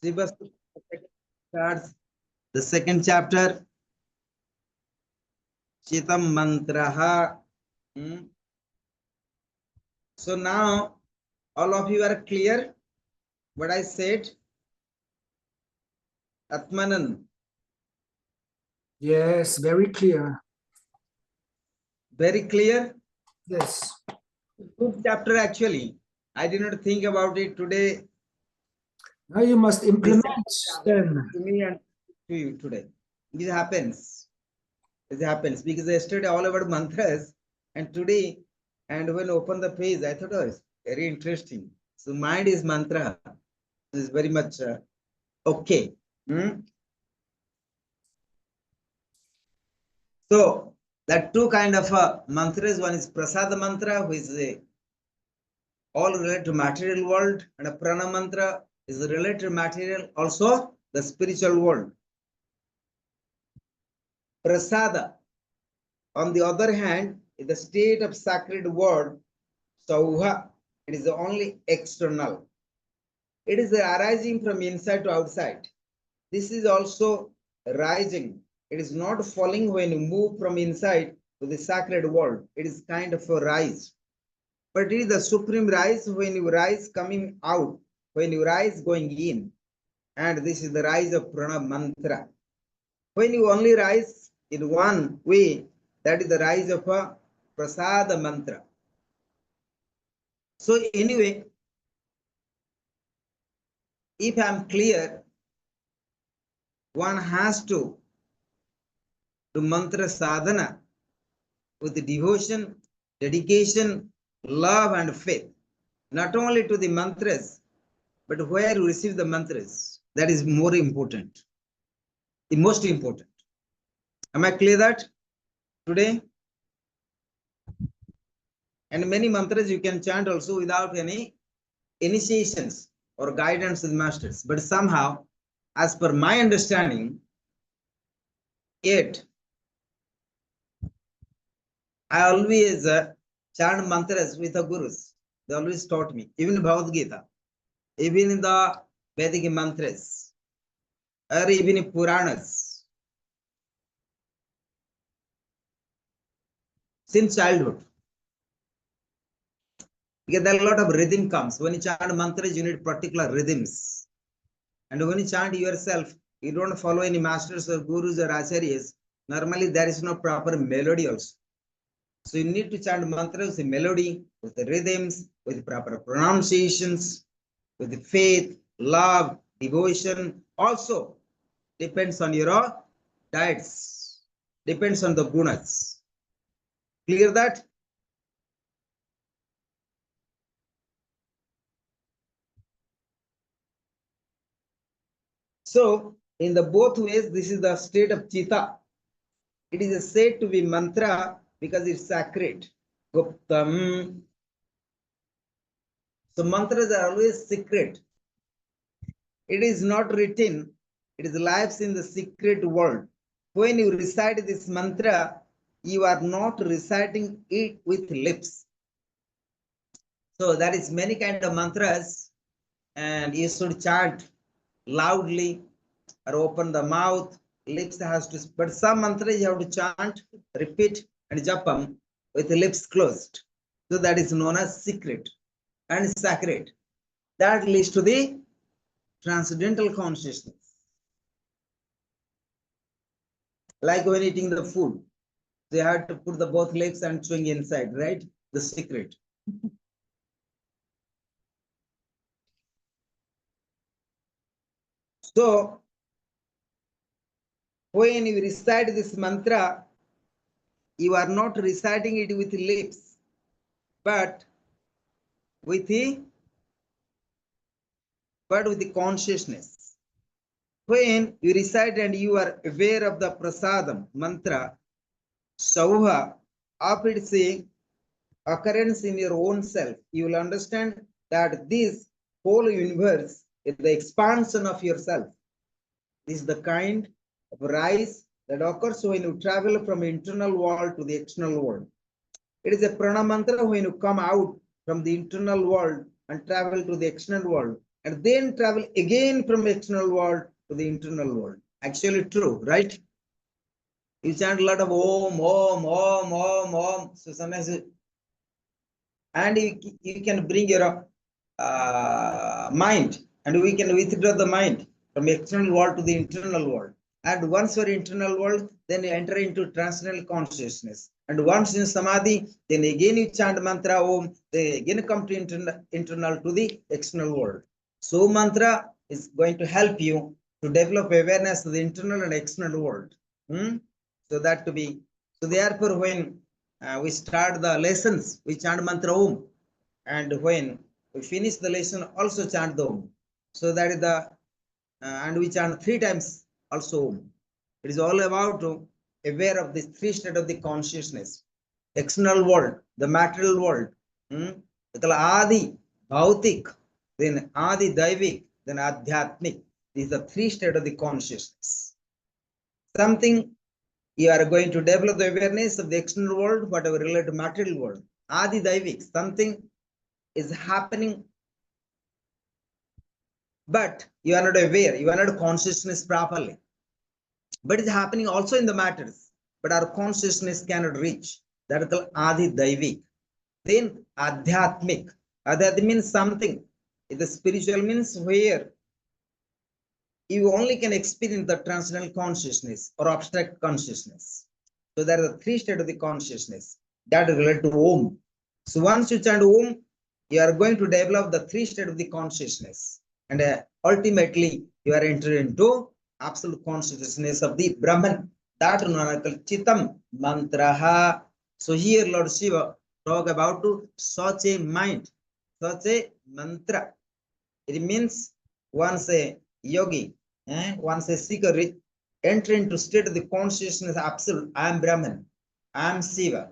Shiva starts the second chapter, Chitam Mantraha. So now all of you are clear what I said? Atmanan. Yes, very clear. Very clear? Yes. Good chapter actually. I did not think about it today. Now you must implement then. To me and to you today. This happens. It happens because yesterday all about mantras and today, and when I open the page, I thought, oh, it's very interesting. So mind is mantra. Is very much okay. So that two kind of mantras. One is prasada mantra, which is all related to material world, and a prana mantra is related to material, also the spiritual world. Prasada, on the other hand, is the state of sacred word, sauha. It is only external. It is arising from inside to outside. This is also rising. It is not falling when you move from inside to the sacred world. It is kind of a rise. But it is the supreme rise when you rise coming out, when you rise going in. And this is the rise of prana mantra. When you only rise in one way, that is the rise of a prasada mantra. So anyway, if I am clear, one has to do mantra sadhana with devotion, dedication, love and faith. Not only to the mantras, but where you receive the mantras. That is more important. The most important. Am I clear that today? And many mantras you can chant also without any initiations or guidance with masters. But somehow, as per my understanding, yet I always chant mantras with the gurus. They always taught me, even in Bhagavad Gita, even in the Vedic mantras, or even in Puranas, since childhood. Because there are a lot of rhythm comes. When you chant mantras, you need particular rhythms. And when you chant yourself, you don't follow any masters or gurus or acharyas. Normally, there is no proper melody also. So you need to chant mantras with melody, with the rhythms, with proper pronunciations, with the faith, love, devotion. Also depends on your diets, depends on the gunas. Clear that? So in the both ways, this is the state of Chitta. It is said to be mantra because it's sacred. Guptam. So mantras are always secret. It is not written. It is lives in the secret world. When you recite this mantra, you are not reciting it with lips. So there is many kind of mantras, and you should chant loudly or open the mouth. Lips has to, but some mantras you have to chant, repeat, and japam with the lips closed. So that is known as secret and sacred. That leads to the transcendental consciousness. Like when eating the food, they have to put the both lips and chewing inside, right? The secret. So when you recite this mantra, you are not reciting it with lips, but with the consciousness. When you recite and you are aware of the prasadam mantra, sauha, of its occurrence in your own self, you will understand that this whole universe is the expansion of yourself. This is the kind of rise that occurs when you travel from internal world to the external world. It is a prana mantra when you come out from the internal world and travel to the external world. and then travel again from external world to the internal world. Actually true, right? You chant a lot of Om, Om, Om, Om, Om. So sometimes, and you can bring your mind, and we can withdraw the mind from external world to the internal world. And once you're internal world, then you enter into transcendental consciousness. And once in samadhi, then again you chant mantra Om, then again come to internal to the external world. So mantra is going to help you to develop awareness of the internal and external world. So that to be, so therefore when we start the lessons, we chant mantra Om, and when we finish the lesson, also chant the Om. So that is the, and we chant 3 times also Om. It is all about aware of the 3 states of the consciousness: external world, the material world, the Adi, Bhautik, then Adi Daivik, then Adhyatmik. These are 3 states of the consciousness. Something you are going to develop the awareness of the external world, whatever related to material world. Adi Daivik, something is happening, but you are not aware, you are not consciousness properly. But it's happening also in the matters, but our consciousness cannot reach. That is called Adi Daivik. Then Adhyatmik. Adhyatmik means something. The spiritual means where you only can experience the transcendental consciousness or abstract consciousness. So there are 3 states of the consciousness that relate to Om. So once you chant Om, you are going to develop the 3 states of the consciousness, and ultimately you are entering into absolute consciousness of the Brahman. That is called Chitam Mantraha. So here Lord Shiva talk about to such a mind, such a mantra. It means once a yogi, once a seeker enter into state of the consciousness absolute, I am Brahman, I am Shiva.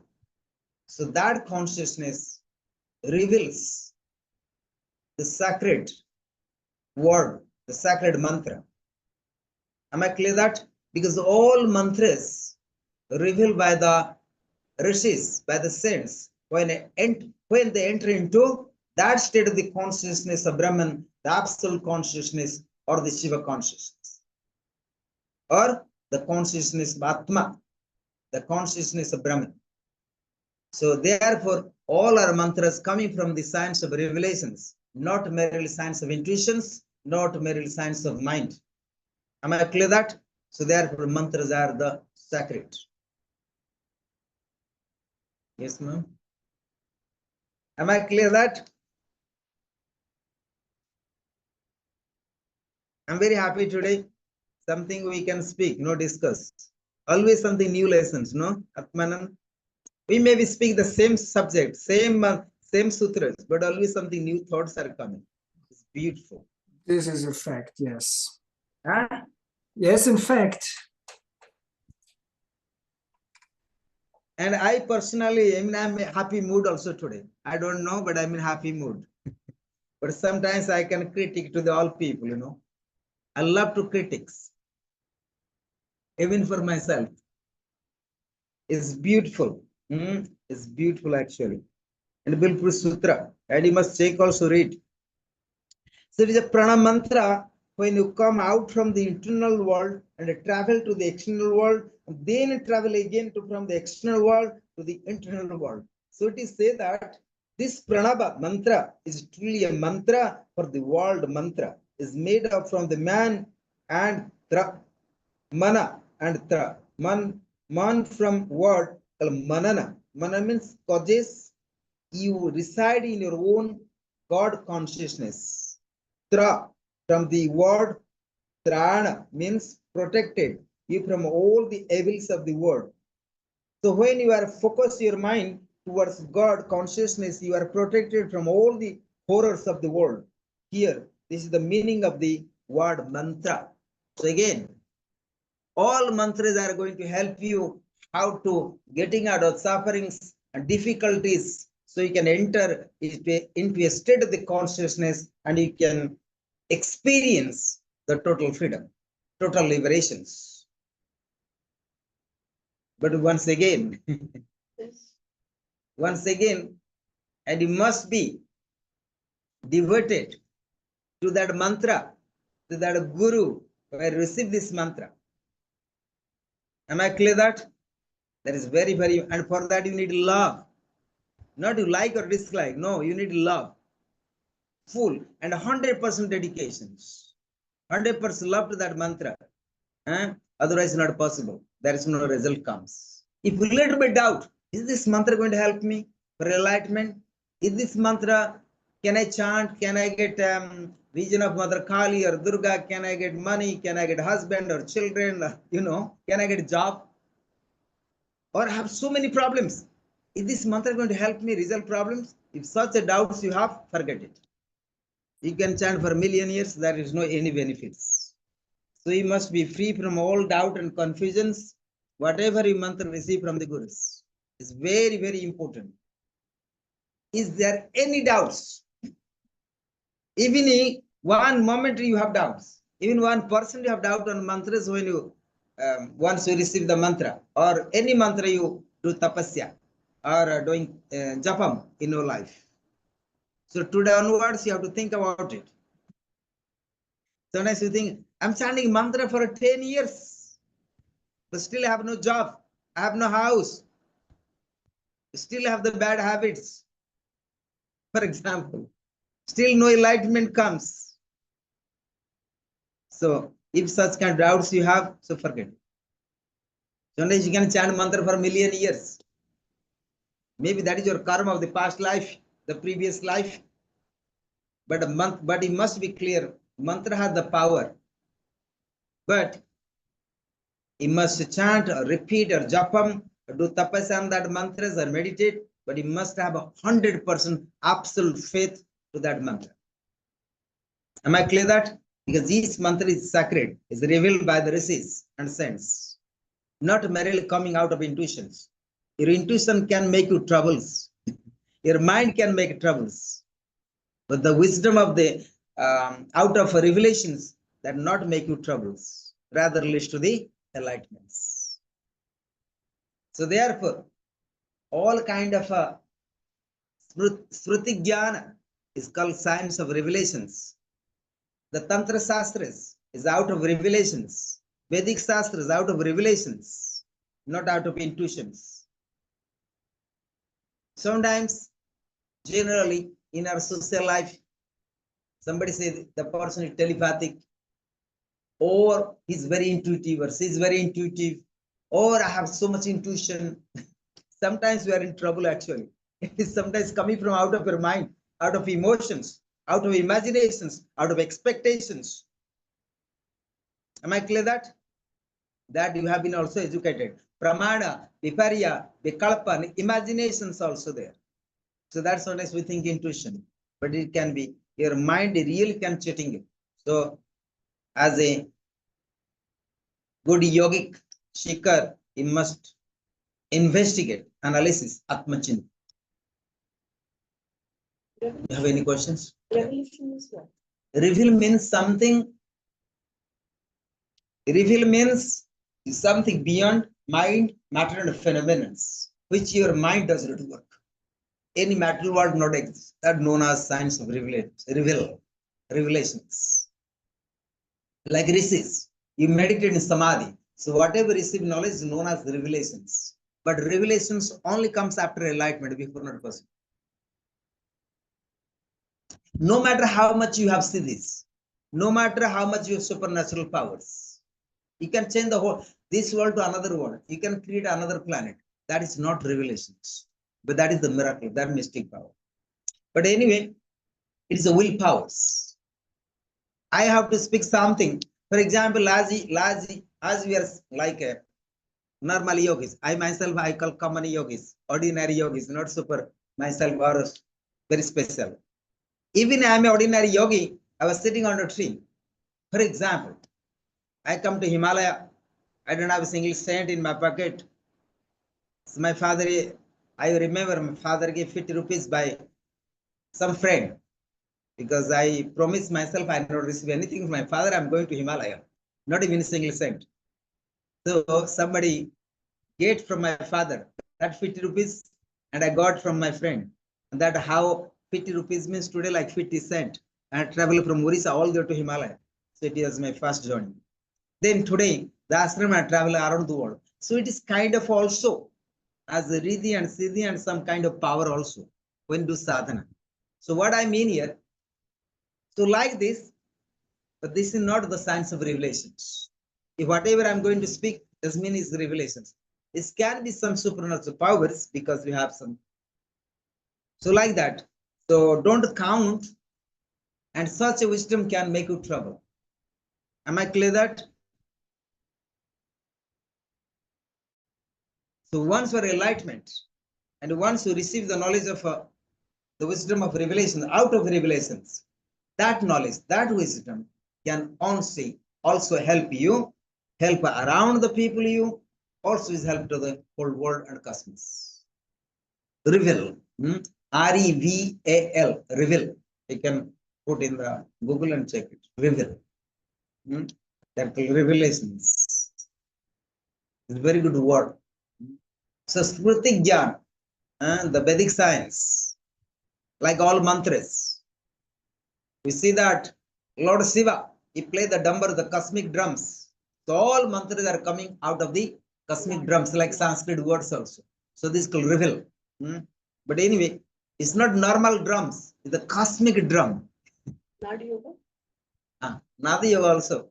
So that consciousness reveals the sacred word, the sacred mantra. Am I clear that? Because all mantras revealed by the rishis, by the saints, when they enter into that state of the consciousness of Brahman, the absolute consciousness, or the Shiva consciousness, or the consciousness of Atma, the consciousness of Brahman. So therefore, all our mantras coming from the science of revelations, not merely science of intuitions, not merely science of mind. Am I clear that? So therefore, mantras are the sacred. Yes, ma'am. Am I clear that? I'm very happy today. Something we can speak, no discuss. Always something new lessons, no? Atmanan. We maybe speak the same subject, same sutras, but always something new thoughts are coming. It's beautiful. This is a fact, yes. Huh? Yes, in fact. And I personally, I'm in a happy mood also today. I don't know, but I'm in happy mood. But sometimes I can critique to the all people, you know. I love to critics, even for myself. It's beautiful. It's beautiful actually. And Bilpur Sutra. And you must check also read. So it is a pranam mantra. When you come out from the internal world and travel to the external world, then travel again from the external world to the internal world. So it is said that this pranava mantra is truly a mantra for the world mantra. Is made up from the man and tra, mana and tra. Man from word called manana. Manana means causes you reside in your own God consciousness. Tra from the word trana means protected you from all the evils of the world. So when you are focused your mind towards God consciousness, you are protected from all the horrors of the world. Here, this is the meaning of the word mantra. So again, all mantras are going to help you how to getting out of sufferings and difficulties, so you can enter into a state of the consciousness and you can experience the total freedom, total liberations. But once again, and you must be devoted to that mantra, to that guru who has received this mantra. Am I clear that? That is very, very, and for that you need love. Not you like or dislike. No, you need love. Full and 100% dedications. 100% love to that mantra. Otherwise, not possible. There is no result comes. If we little bit doubt, is this mantra going to help me for enlightenment? Is this mantra, can I chant? Can I get vision of Mother Kali or Durga? Can I get money? Can I get husband or children? Can I get a job? Or I have so many problems. Is this mantra going to help me resolve problems? If such a doubts you have, forget it. You can chant for a million years, there is no any benefits. So you must be free from all doubt and confusions. Whatever you mantra receive from the Gurus is very, very important. Is there any doubts? Even in one moment you have doubts. Even 1% you have doubt on mantras when you once you receive the mantra, or any mantra you do tapasya or doing japam in your life. So today onwards you have to think about it. Sometimes you think, I'm chanting mantra for 10 years, but still I have no job, I have no house, still have the bad habits. For example, still no enlightenment comes. So if such kind of doubts you have, so forget it. Sometimes you can chant mantra for a million years. Maybe that is your karma of the past life, the previous life. But it must be clear, mantra has the power. But you must chant or repeat or japam, or do tapasya on that mantras or meditate, but you must have 100% absolute faith to that mantra. Am I clear that? Because each mantra is sacred, is revealed by the rishis and saints, not merely coming out of intuitions. Your intuition can make you troubles. Your mind can make troubles. But the wisdom of the out of revelations that not make you troubles, rather leads to the enlightenments. So therefore, all kind of Smriti Jnana is called science of revelations. The Tantra Shastras is out of revelations. Vedic Shastras out of revelations, not out of intuitions. Sometimes, generally, in our social life, somebody says the person is telepathic, or he's very intuitive, or she's very intuitive, or I have so much intuition. Sometimes we are in trouble actually. It is sometimes coming from out of your mind, out of emotions, out of imaginations, out of expectations. Am I clear that? That you have been also educated. Pramana, Viparya, Vikalpa, imaginations also there. So that's sometimes we think intuition, but it can be your mind really can cheating you. So as a good yogic seeker, you must investigate, analysis, Atmachin. You have any questions? Revelation is what? Reveal means something. Reveal means something beyond mind, matter, and phenomena, which your mind does not work. Any material world not exists. That known as science of revelations. Like rishis, you meditate in samadhi. So whatever receive knowledge is known as revelations. But revelations only comes after enlightenment, before not possible. No matter how much you have seen this, no matter how much you have supernatural powers, you can change the whole this world to another world. You can create another planet. That is not revelations, but that is the miracle, that mystic power. But anyway, it is the will powers. I have to speak something. For example, as we are like a normal yogis, I myself I call common yogis, ordinary yogis, not super myself or very special. Even I am an ordinary yogi, I was sitting on a tree. For example, I come to Himalaya, I don't have a single cent in my pocket. So my father, I remember my father gave 50 rupees by some friend, because I promised myself I will not receive anything from my father, I'm going to Himalaya, not even a single cent. So somebody get from my father that 50 rupees and I got from my friend. And that how 50 rupees means today like 50 cents. I traveled from Orissa all the way to Himalaya. So it was my first journey. Then today, the ashram I travel around the world. So it is kind of also as a Riddhi and Siddhi and some kind of power also when do sadhana. So what I mean here, so like this, but this is not the science of revelations. If whatever I'm going to speak does mean is revelations. This can be some supernatural powers because we have some. So like that. So don't count, and such a wisdom can make you trouble. Am I clear that? So once for enlightenment, and once you receive the knowledge of the wisdom of revelation out of revelations, that knowledge, that wisdom can also help you, help around the people you, also is help to the whole world and cosmos. Reveal, R-E-V-A-L, reveal. You can put in the Google and check it. Reveal. That revelations. It's a very good word. So Smriti Gyan, the Vedic science, like all mantras. We see that Lord Shiva, he played the dumber, the cosmic drums. So all mantras are coming out of the cosmic drums, like Sanskrit words also. So this is called reveal. But anyway, it's not normal drums, it's the cosmic drum. Nadi Yoga? Nadi Yoga also.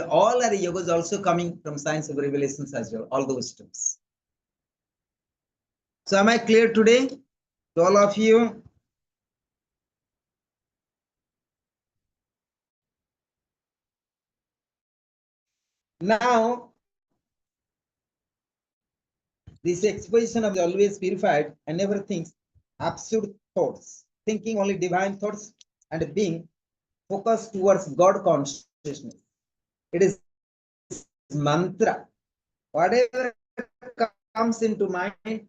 All are yogas also coming from science of revelations as well, all the wisdoms. So am I clear today to all of you? Now, this exposition of always purified and never thinks absurd thoughts, thinking only divine thoughts and being focused towards God consciousness. It is mantra. Whatever comes into mind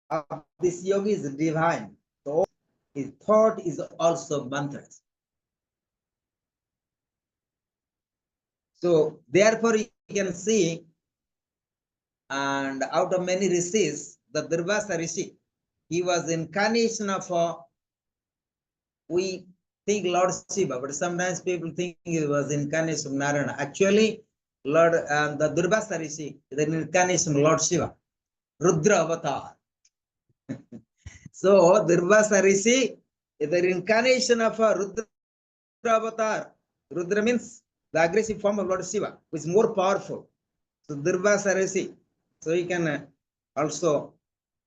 of this yogi is divine. So his thought is also mantras. So therefore you can see, and out of many rishis, the Durvasa Rishi, he was incarnation of we think Lord Shiva, but sometimes people think he was incarnation of Narayana. Actually, Lord the Durvasa Rishi is an incarnation of Lord Shiva, Rudra avatar. So Durvasa Rishi is the incarnation of a Rudra avatar. Rudra means the aggressive form of Lord Shiva, which is more powerful. So Durvasa Rishi. So you can also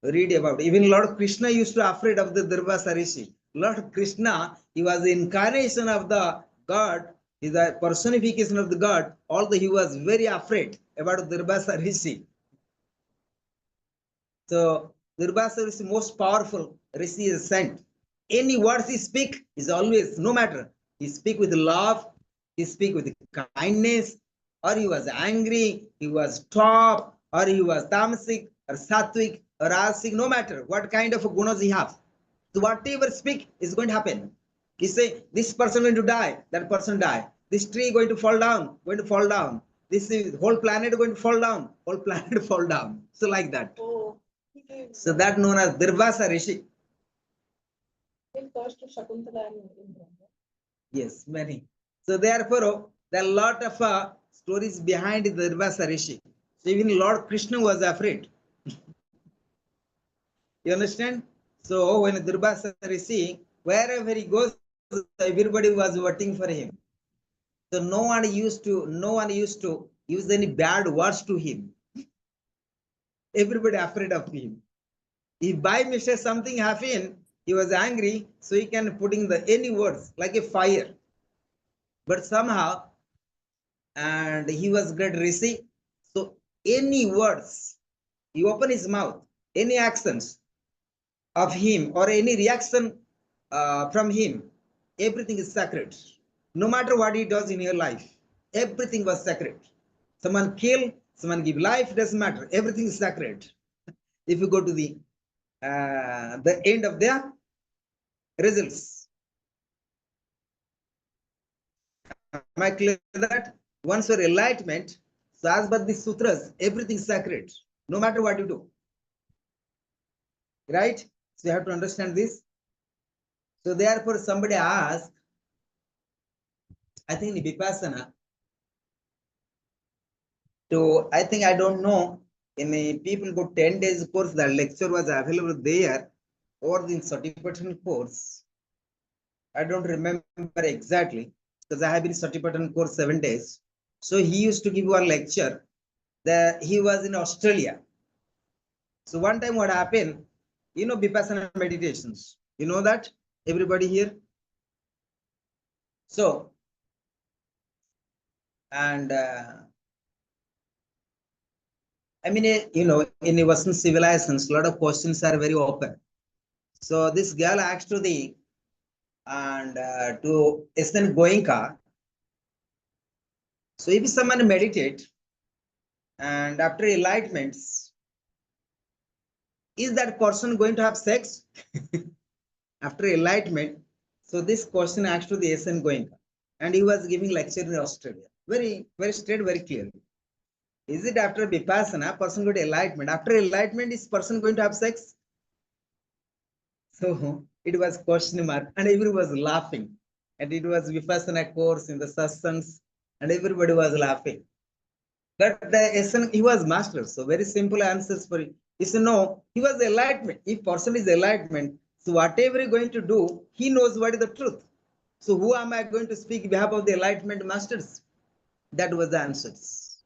read about it. Even Lord Krishna used to be afraid of the Durvasa Rishi. Lord Krishna, he was the incarnation of the God, he is a personification of the God, although he was very afraid about Durvasa Rishi. So Durvasa Rishi, most powerful Rishi is sent. Any words he speak is always, no matter, he speak with love, he speak with kindness, or he was angry, he was top, or he was tamasic, or sattvic, or asik, no matter what kind of gunas he has. So whatever speak is going to happen. He say, this person going to die, that person die. This tree going to fall down, going to fall down. This whole planet going to fall down, whole planet fall down. So like that. Oh. So that known as Durvasa Rishi. Yes, many. So therefore, there are a lot of stories behind the Durvasa Rishi. So even Lord Krishna was afraid. You understand? So when Durvasa Rishi, wherever he goes, everybody was voting for him. So no one used to use any bad words to him. Everybody afraid of him. If by mistake something happened, he was angry, so he can put in the any words like a fire. But somehow, and he was great Rishi, so any words, he open his mouth, any actions of him or any reaction from him, everything is sacred. No matter what he does in your life, everything was sacred. Someone kill, someone give life, doesn't matter. Everything is sacred. If you go to the end of their results. Am I clear that? Once for enlightenment, so as per the sutras, everything is sacred, no matter what you do. Right? So you have to understand this. So therefore somebody asked, I think in Vipassana, I think I don't know, in a people go 10 days course, the lecture was available there, or in certificate course. I don't remember exactly, because I have been certificate course 7 days. So he used to give one lecture. He was in Australia. So one time what happened, Vipassana meditations, you know that, everybody here? So, and I mean, in Western civilizations, a lot of questions are very open. So this girl asked to SN Goenka. So if someone meditate and after enlightenments, is that person going to have sex after enlightenment? So this question asked to the SN Goenka, and he was giving lecture in Australia. Very, very straight, very clearly. Is it after Vipassana, person got enlightenment? After enlightenment, is person going to have sex? So it was question mark, and everyone was laughing. And it was Vipassana course in the satsangs, and everybody was laughing. But he was master, so very simple answers for it. He said, no, he was enlightenment. If person is enlightenment, so whatever he's going to do, he knows what is the truth. So who am I going to speak on behalf of the enlightenment masters? That was the answers.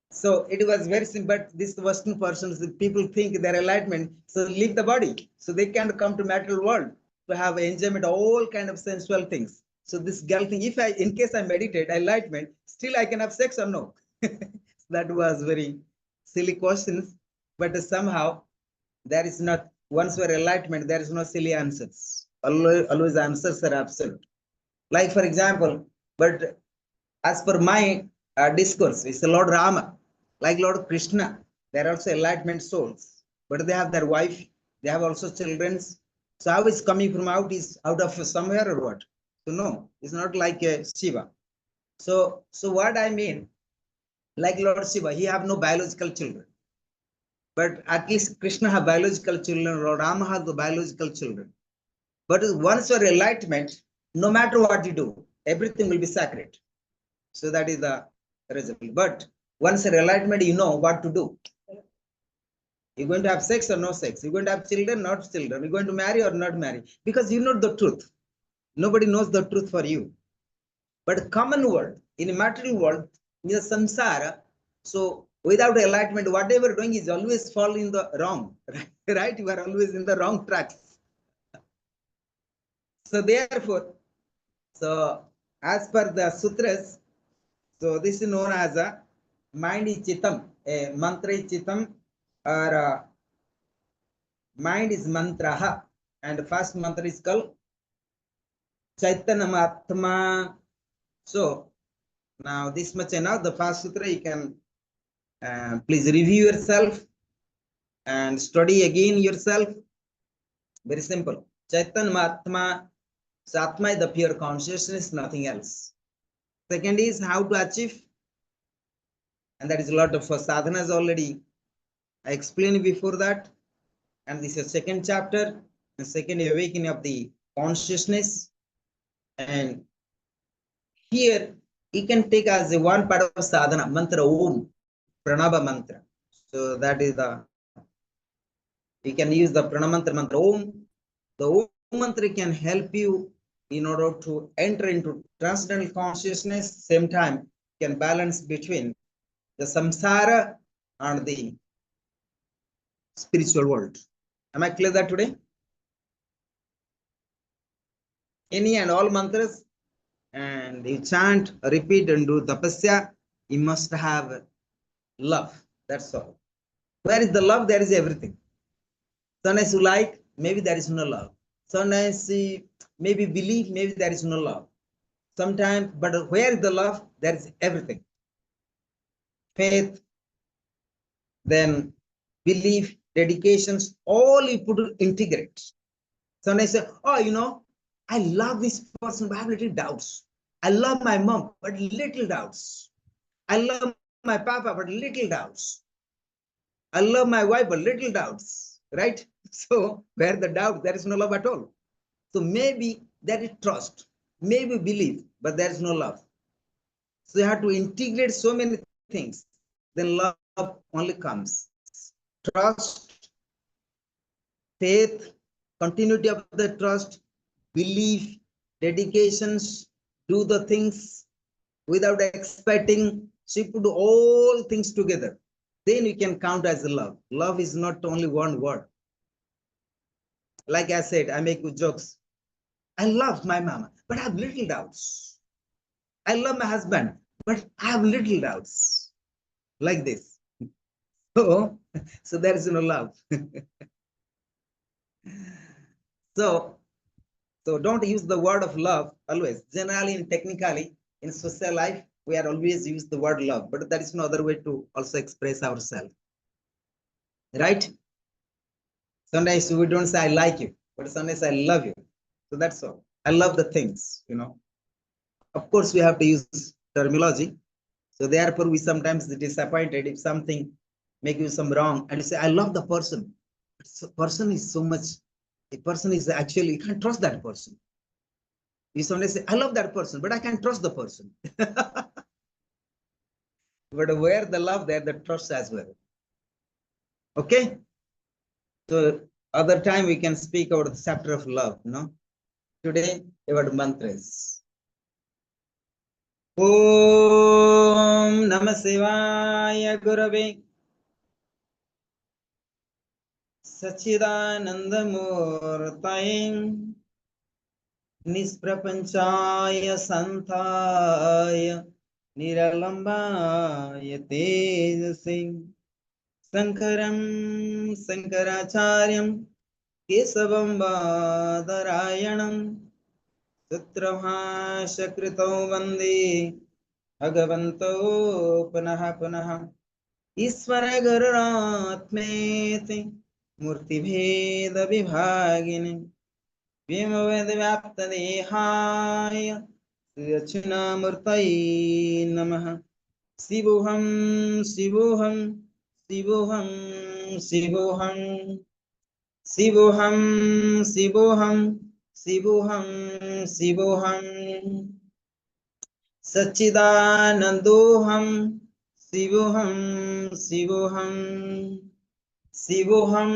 So it was very simple, but this Western persons, people think they're enlightenment, so leave the body. So they can't come to material world to have enjoyment, all kind of sensual things. So this girl thing, in case I meditate, enlightenment, still I can have sex or no? That was very silly questions, but somehow there is not, once we're enlightenment, there is no silly answers. Always answers are absolute. Like for example, but as per my discourse, it's Lord Rama, like Lord Krishna. They are also enlightenment souls, but they have their wife, they have also children. So how is coming from out? Is out of somewhere or what? So no, it's not like Shiva. So what I mean, like Lord Shiva, he have no biological children. But at least Krishna have biological children, Lord Rama has the biological children. But once you're enlightenment, no matter what you do, everything will be sacred. So that is the result. But once you're enlightenment, you know what to do. You're going to have sex or no sex. You're going to have children, not children. You're going to marry or not marry. Because you know the truth. Nobody knows the truth for you. But common world, in a material world, in the samsara, so without enlightenment, whatever you're doing is always fall in the wrong. Right? You are always in the wrong tracks. So therefore, so as per the sutras, so this is known as a mind is chitam, a mantra is chitam, or mind is mantraha, and the first mantra is called Chaitanamatma. So now this much enough, the first sutra you can please review yourself and study again yourself. Very simple. Chaitanamatma. So Atma is the pure consciousness, nothing else. Second is how to achieve, and that is a lot of sadhanas already I explained before that. And this is second chapter, the second awakening of the consciousness. And here you can take as a one part of sadhana, mantra Om, Pranava mantra. So that is you can use the Pranamantra mantra Om. The Om mantra can help you in order to enter into transcendental consciousness, same time can balance between the samsara and the spiritual world. Am I clear that today? Any and all mantras, and you chant, repeat, and do tapasya, you must have love. That's all. Where is the love? There is everything. Sometimes you like, maybe there is no love. Sometimes maybe believe, maybe there is no love. Sometimes, but where is the love? There is everything. Faith, then belief, dedications, all you put to integrate. Sometimes say, oh, I love this person, but I have little doubts. I love my mom, but little doubts. I love my papa, but little doubts. I love my wife, but little doubts. right? So where the doubt, there is no love at all. So maybe there is trust, maybe belief, but there is no love. So you have to integrate so many things, then love only comes. Trust, faith, continuity of the trust, belief, dedications, do the things without expecting. So you put all things together, then you can count as love. Love is not only one word. Like I said, I make jokes. I love my mama, but I have little doubts. I love my husband, but I have little doubts. Like this. So, so there is no love. So, so don't use the word of love always. Generally and technically, in social life, we are always use the word love, but there is no other way to also express ourselves. Right? Sometimes we don't say I like you, but sometimes I love you. So that's all. I love the things, you know. Of course, we have to use terminology. So therefore, we sometimes disappointed if something make you some wrong, and you say, I love the person. The person is so much, a person is actually, you can't trust that person. You sometimes say, I love that person, but I can't trust the person. But where the love, there the trust as well. Okay? So other time we can speak about the chapter of love, you know. Today about mantras. Om Namah Shivaya Gurave Sachidanandamurtaye Nisprapanchaya Santaya Niralambaya Tejase Sankaram Sankaracharyam Kesavam Badarayanam Sutrabhashakrito Vande Bhagavanto Punaha Punaha ईश्वर गुरुरात्मेति मूर्तिभेद विभागिनि व्योमवेद व्याप्त देहाय दक्षिणामूर्तये नमः शिवोऽहं शिवोऽहं शिवोऽहं शिवोऽहं शिवोऽहं शिवोऽहं शिवोऽहं शिवोऽहं सच्चिदानन्दोऽहं शिवोऽहं शिवोऽहं शिवोऽहं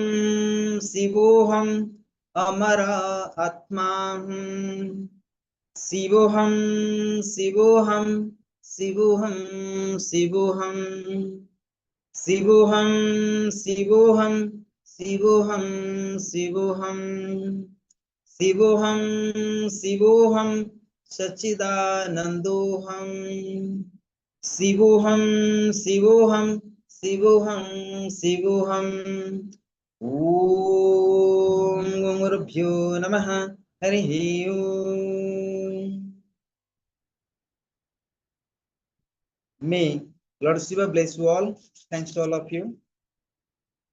शिवोऽहं अमर आत्माहं शिवोऽहं शिवोऽहं शिवोऽहं शिवोऽहं शिवोऽहं शिवोऽहं शिवोऽहं शिवोऽहं शिवोऽहं शिवोऽहं सच्चिदानन्दोऽहं शिवोऽहं शिवोऽहं शिवोऽहं शिवोऽहं ॐ गुरुभ्यो नमः हरिः ओम्. May Lord Shiva bless you all. Thanks to all of you.